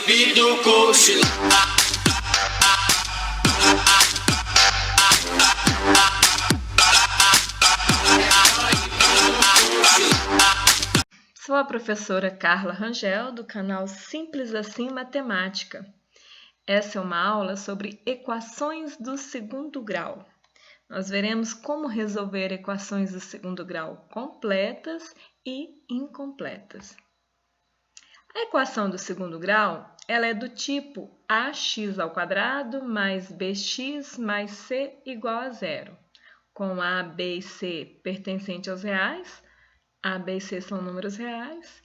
proibido cochilar. Sou a professora Carla Rangel, do canal Simples Assim Matemática. Essa é uma aula sobre equações do segundo grau. Nós veremos como resolver equações do segundo grau completas e incompletas. A equação do segundo grau ela é do tipo ax ao quadrado mais bx mais c igual a zero, com a, b e c pertencente aos reais. A, b e c são números reais,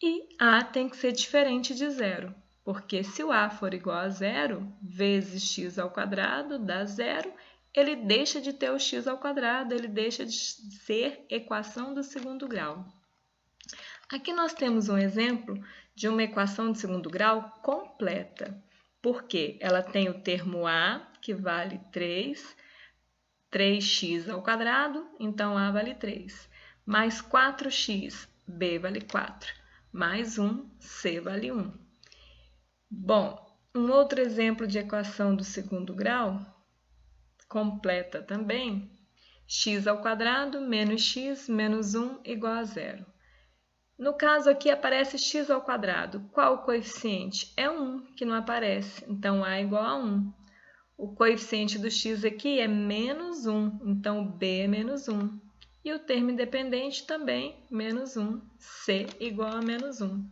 e a tem que ser diferente de zero, porque se o a for igual a zero, vezes x ao quadrado dá zero, ele deixa de ter o x ao quadrado, ele deixa de ser equação do segundo grau. Aqui nós temos um exemplo de uma equação de segundo grau completa, porque ela tem o termo a, que vale 3x ao quadrado, então a vale 3, mais 4x, b vale 4, mais 1, c vale 1. Bom, um outro exemplo de equação do segundo grau, completa também, x ao quadrado menos x menos 1 igual a zero. No caso aqui aparece x ao quadrado. Qual o coeficiente? É 1, que não aparece, então a igual a 1. O coeficiente do x aqui é menos 1, então b é menos 1. E o termo independente também, menos 1, c igual a menos 1.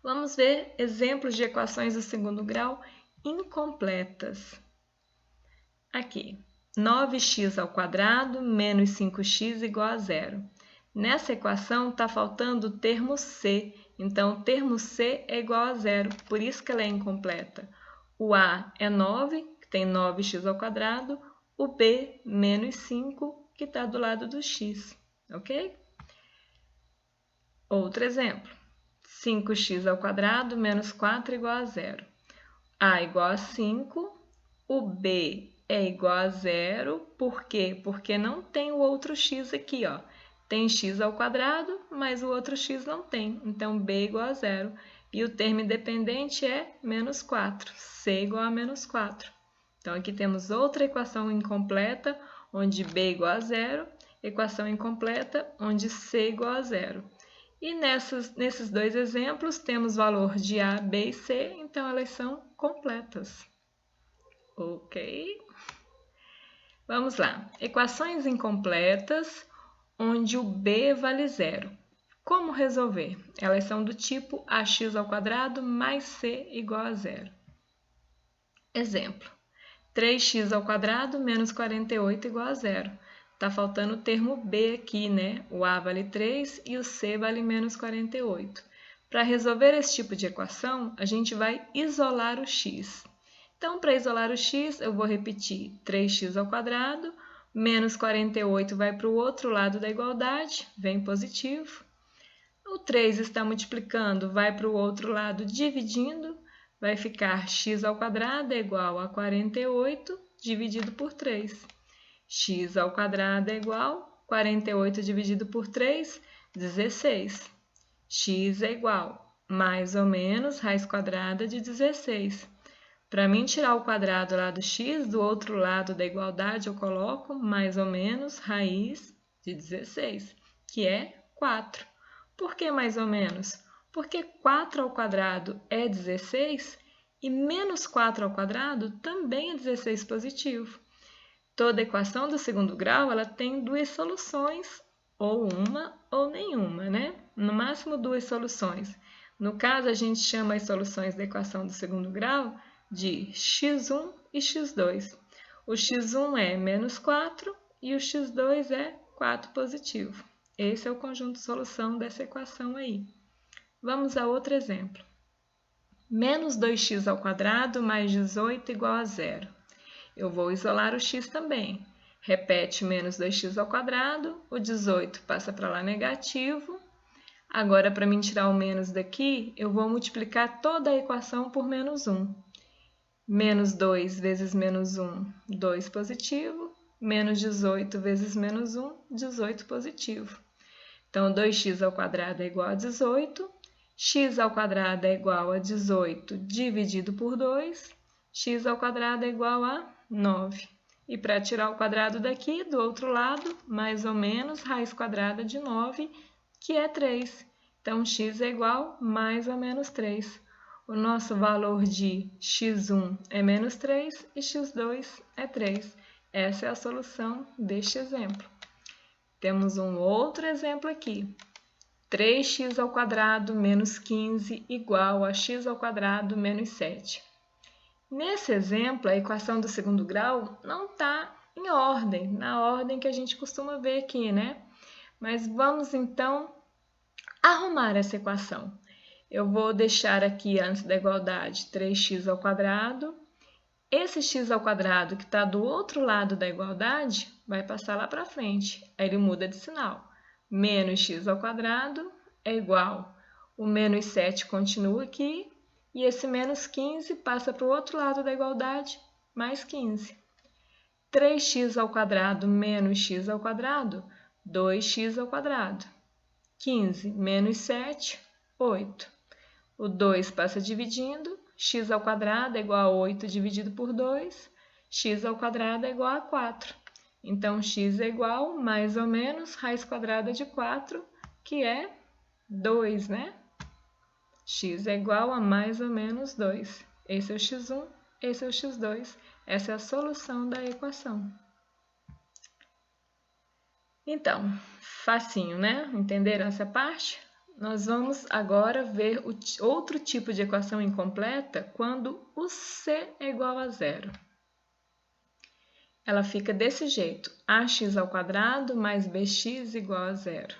Vamos ver exemplos de equações do segundo grau incompletas. Aqui, 9x ao quadrado menos 5x igual a zero. Nessa equação está faltando o termo c, então o termo c é igual a zero, por isso que ela é incompleta. O a é 9, que tem 9x ao quadrado, o b, menos 5, que está do lado do x, ok? Outro exemplo, 5x ao quadrado menos 4 igual a zero. A igual a 5, o b é igual a zero, por quê? Porque não tem o outro x aqui, ó. Tem x ao quadrado, mas o outro x não tem, então b é igual a zero. E o termo independente é menos 4, c igual a menos 4. Então, aqui temos outra equação incompleta, onde b é igual a zero, equação incompleta, onde c é igual a zero. E nesses dois exemplos, temos valor de a, b e c, então elas são completas. Ok? Vamos lá. Equações incompletas, onde o b vale zero. Como resolver? Elas são do tipo ax ao quadrado mais c igual a zero. Exemplo, 3x ao quadrado menos 48 igual a zero. Está faltando o termo b aqui, né? O a vale 3 e o c vale menos 48. Para resolver esse tipo de equação, a gente vai isolar o x. Então, para isolar o x, eu vou repetir 3x ao quadrado, menos 48 vai para o outro lado da igualdade, vem positivo. O 3 está multiplicando, vai para o outro lado dividindo, vai ficar x ao quadrado é igual a 48 dividido por 3. X ao quadrado é igual a 48 dividido por 3, 16. X é igual, mais ou menos, raiz quadrada de 16. Para mim tirar o quadrado lá do x, do outro lado da igualdade eu coloco mais ou menos raiz de 16, que é 4. Por que mais ou menos? Porque 4 ao quadrado é 16 e menos 4 ao quadrado também é 16 positivo. Toda equação do segundo grau ela tem duas soluções, ou uma ou nenhuma, né? No máximo duas soluções. No caso, a gente chama as soluções da equação do segundo grau de x1 e x2. O x1 é menos 4 e o x2 é 4 positivo. Esse é o conjunto de solução dessa equação aí. Vamos a outro exemplo. Menos 2x ao quadrado mais 18 igual a zero. Eu vou isolar o x também. Repete menos 2x ao quadrado, o 18 passa para lá negativo. Agora, para mim tirar o menos daqui, eu vou multiplicar toda a equação por menos 1. Menos 2 vezes menos 1, 2 positivo. Menos 18 vezes menos 1, 18 positivo. Então, 2x ao quadrado é igual a 18. x ao quadrado é igual a 18 dividido por 2, x ao quadrado é igual a 9. E para tirar o quadrado daqui, do outro lado, mais ou menos, raiz quadrada de 9, que é 3. Então, x é igual a mais ou menos 3. O nosso valor de x1 é menos 3 e x2 é 3. Essa é a solução deste exemplo. Temos um outro exemplo aqui. 3x ao quadrado menos 15 igual a x ao quadrado menos 7. Nesse exemplo, a equação do segundo grau não está em ordem, na ordem que a gente costuma ver aqui, né? Mas vamos, então, arrumar essa equação. Eu vou deixar aqui, antes da igualdade, 3x ao quadrado. Esse x ao quadrado que está do outro lado da igualdade vai passar lá para frente. Aí ele muda de sinal. Menos x ao quadrado é igual. O menos 7 continua aqui. E esse menos 15 passa para o outro lado da igualdade, mais 15. 3x ao quadrado menos x ao quadrado, 2x ao quadrado. 15 menos 7, 8. O 2 passa dividindo, x ao quadrado é igual a 8 dividido por 2, x ao quadrado é igual a 4. Então, x é igual, mais ou menos, raiz quadrada de 4, que é 2, né? X é igual a mais ou menos 2. Esse é o x1, esse é o x2. Essa é a solução da equação. Então, facinho, né? Entenderam essa parte? Nós vamos agora ver outro tipo de equação incompleta quando o c é igual a 0. Ela fica desse jeito, ax ao quadrado mais bx igual a 0.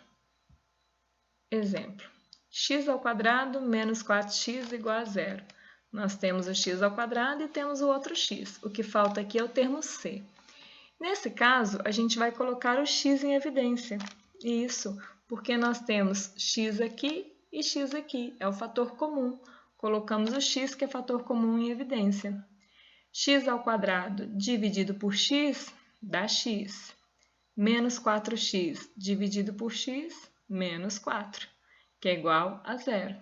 Exemplo, x ao quadrado menos 4x igual a 0. Nós temos o x ao quadrado e temos o outro x. O que falta aqui é o termo c. Nesse caso, a gente vai colocar o x em evidência. Isso porque nós temos x aqui e x aqui, é o fator comum. Colocamos o x, que é fator comum, em evidência. X ao quadrado dividido por x dá x. Menos 4x dividido por x, menos 4, que é igual a 0.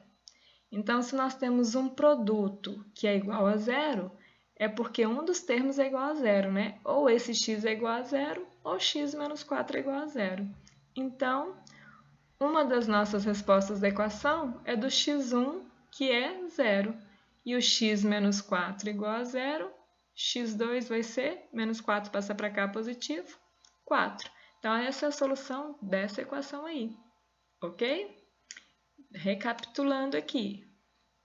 Então, se nós temos um produto que é igual a 0, é porque um dos termos é igual a 0, né? Ou esse x é igual a 0, ou x menos 4 é igual a 0. Então, uma das nossas respostas da equação é do x1, que é 0. E o x menos 4 igual a 0, x2 vai ser, menos 4 passa para cá positivo, 4. Então, essa é a solução dessa equação aí, ok? Recapitulando aqui,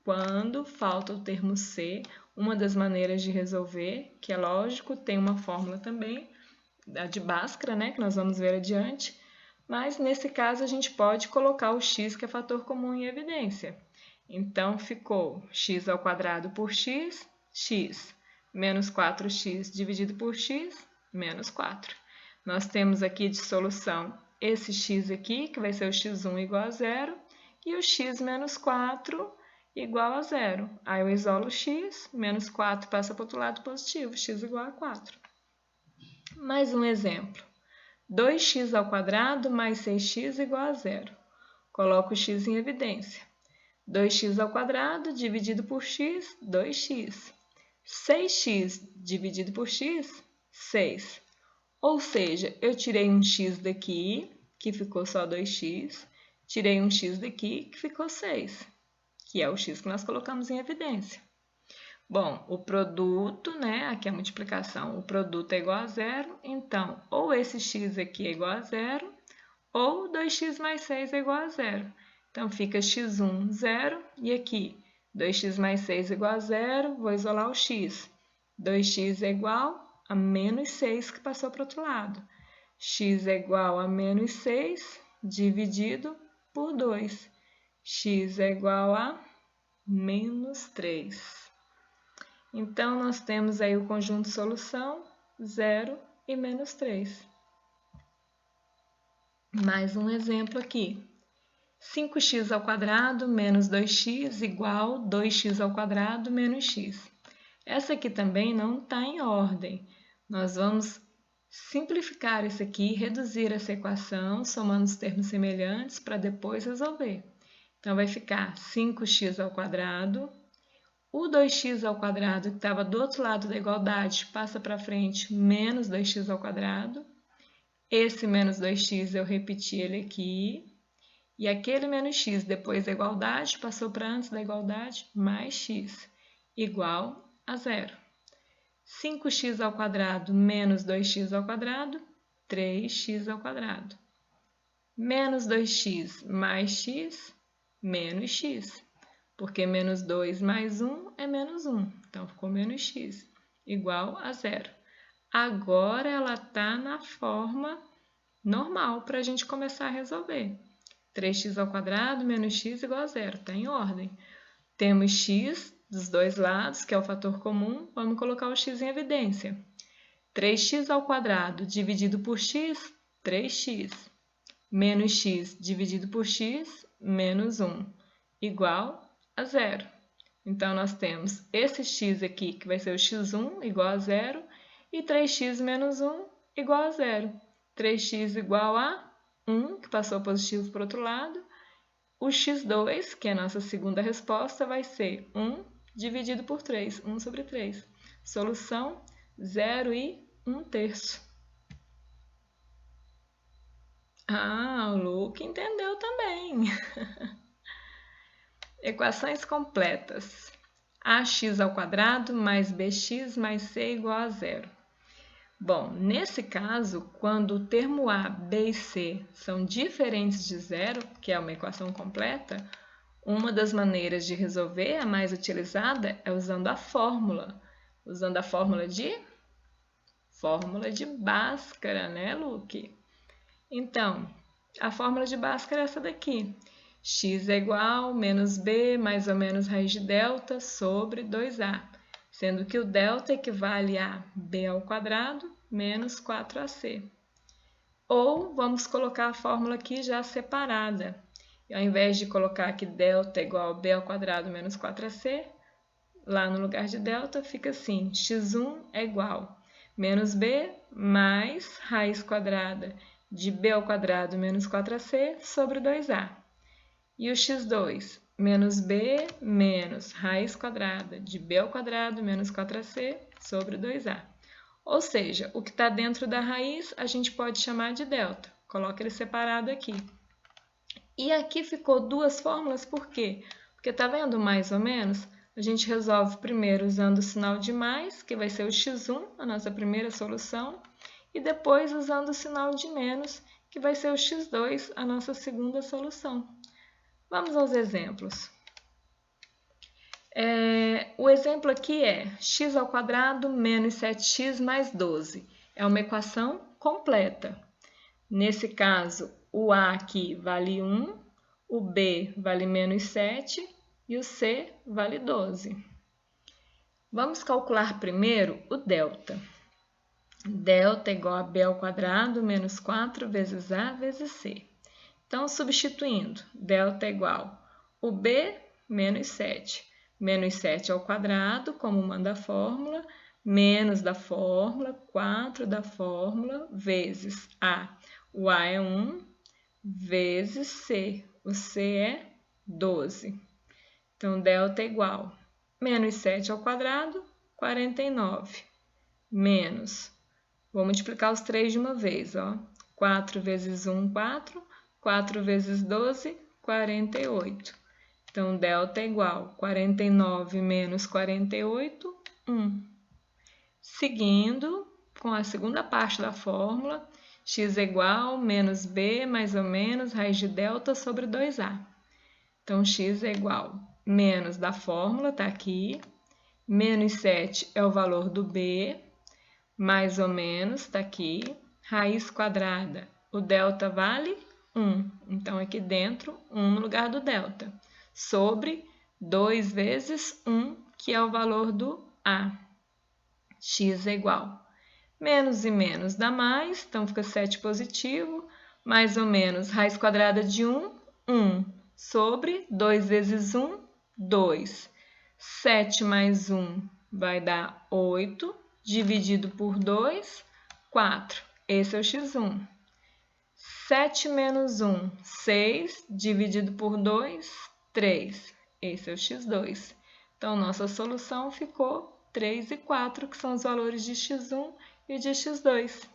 quando falta o termo c, uma das maneiras de resolver, que é lógico, tem uma fórmula também, a de Bhaskara, né, que nós vamos ver adiante, mas nesse caso a gente pode colocar o x, que é fator comum, em evidência. Então, ficou x ao quadrado por x, x, menos 4x dividido por x, menos 4. Nós temos aqui de solução esse x aqui, que vai ser o x1 igual a 0, e o x menos 4 igual a 0. Aí eu isolo o x, menos 4 passa para o outro lado positivo, x igual a 4. Mais um exemplo. 2x ao quadrado mais 6x igual a 0. Coloco o x em evidência. 2x ao quadrado dividido por x, 2x. 6x dividido por x, 6. Ou seja, eu tirei um x daqui, que ficou só 2x, tirei um x daqui, que ficou 6, que é o x que nós colocamos em evidência. Bom, o produto, né, aqui é a multiplicação, o produto é igual a 0, então, ou esse x aqui é igual a 0, ou 2x mais 6 é igual a 0. Então, fica x1, 0, e aqui, 2x mais 6 igual a 0, vou isolar o x. 2x é igual a menos 6, que passou para o outro lado. X é igual a menos 6 dividido por 2. X é igual a menos 3. Então, nós temos aí o conjunto solução, 0 e menos 3. Mais um exemplo aqui. 5x ao quadrado menos 2x igual 2x ao quadrado menos x. Essa aqui também não está em ordem. Nós vamos simplificar isso aqui, reduzir essa equação, somando os termos semelhantes para depois resolver. Então, vai ficar 5x ao quadrado. O 2x ao quadrado, que estava do outro lado da igualdade, passa para frente, menos 2x ao quadrado. Esse menos 2x, eu repeti ele aqui. E aquele menos x, depois da igualdade, passou para antes da igualdade, mais x, igual a 0. 5x ao quadrado menos 2x ao quadrado, 3x ao quadrado. Menos 2x mais x, menos x. Porque menos 2 mais 1 é menos 1. Então, ficou menos x, igual a 0. Agora, ela está na forma normal para a gente começar a resolver. 3x ao quadrado menos x igual a 0. Está em ordem. Temos x dos dois lados, que é o fator comum. Vamos colocar o x em evidência. 3x ao quadrado dividido por x, 3x. Menos x dividido por x, menos 1, igual a 0. Então, nós temos esse x aqui, que vai ser o x1, igual a 0, e 3x menos 1, igual a 0. 3x igual a 1, que passou positivo para o outro lado. O x2, que é a nossa segunda resposta, vai ser 1 dividido por 3, 1 sobre 3. Solução, 0 e 1/3. Ah, o Luke entendeu também. Equações completas. Ax ao quadrado mais bx mais c igual a 0. Bom, nesse caso, quando o termo a, b e c são diferentes de 0, que é uma equação completa, uma das maneiras de resolver, a mais utilizada, é usando a fórmula. Usando a fórmula de Bhaskara, né, Luke? Então, a fórmula de Bhaskara é essa daqui. X é igual a menos b mais ou menos raiz de delta sobre 2a, sendo que o delta equivale a b ao quadrado menos 4ac. Ou vamos colocar a fórmula aqui já separada. Ao invés de colocar aqui delta é igual a b ao quadrado menos 4ac, lá no lugar de delta fica assim, x1 é igual a menos b mais raiz quadrada de b ao quadrado menos 4ac sobre 2a. E o x2, menos b menos raiz quadrada de b ao quadrado menos 4ac sobre 2a. Ou seja, o que está dentro da raiz a gente pode chamar de delta. Coloca ele separado aqui. E aqui ficou duas fórmulas, por quê? Porque está vendo mais ou menos? A gente resolve primeiro usando o sinal de mais, que vai ser o x1, a nossa primeira solução, e depois usando o sinal de menos, que vai ser o x2, a nossa segunda solução. Vamos aos exemplos. O exemplo aqui é x ao quadrado menos 7x mais 12. É uma equação completa. Nesse caso, o a aqui vale 1, o b vale menos 7 e o c vale 12. Vamos calcular primeiro o delta. Delta é igual a b ao quadrado menos 4 vezes a vezes c. Então, substituindo, delta é igual o b menos 7. Menos 7 ao quadrado, como manda a fórmula, menos da fórmula, 4 da fórmula, vezes a. O a é 1, vezes c. O c é 12. Então, delta é igual menos 7 ao quadrado, 49. Menos, vou multiplicar os 3 de uma vez, ó. 4 vezes 1, 4. 4 vezes 12, 48. Então, delta é igual a 49 menos 48, 1. Seguindo, com a segunda parte da fórmula, x é igual a menos b mais ou menos raiz de delta sobre 2a. Então, x é igual a menos da fórmula, está aqui, menos 7 é o valor do b, mais ou menos, está aqui, raiz quadrada, o delta vale 1. Então, aqui dentro, 1 no lugar do delta, sobre 2 vezes 1, que é o valor do a. X é igual. Menos e menos dá mais, então fica 7 positivo, mais ou menos raiz quadrada de 1, 1, sobre 2 vezes 1, 2. 7 mais 1 vai dar 8, dividido por 2, 4. Esse é o x1. 7 menos 1, 6, dividido por 2, 3. Esse é o x2. Então, nossa solução ficou 3 e 4, que são os valores de x1 e de x2.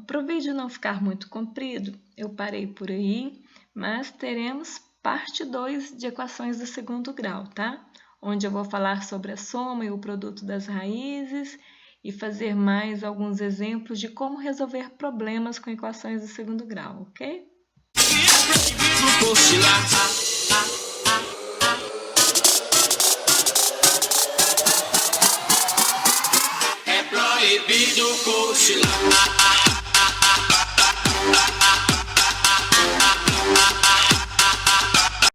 Para o vídeo não ficar muito comprido, eu parei por aí, mas teremos parte 2 de equações do segundo grau, tá? Onde eu vou falar sobre a soma e o produto das raízes e fazer mais alguns exemplos de como resolver problemas com equações do segundo grau, ok? É proibido cochilar.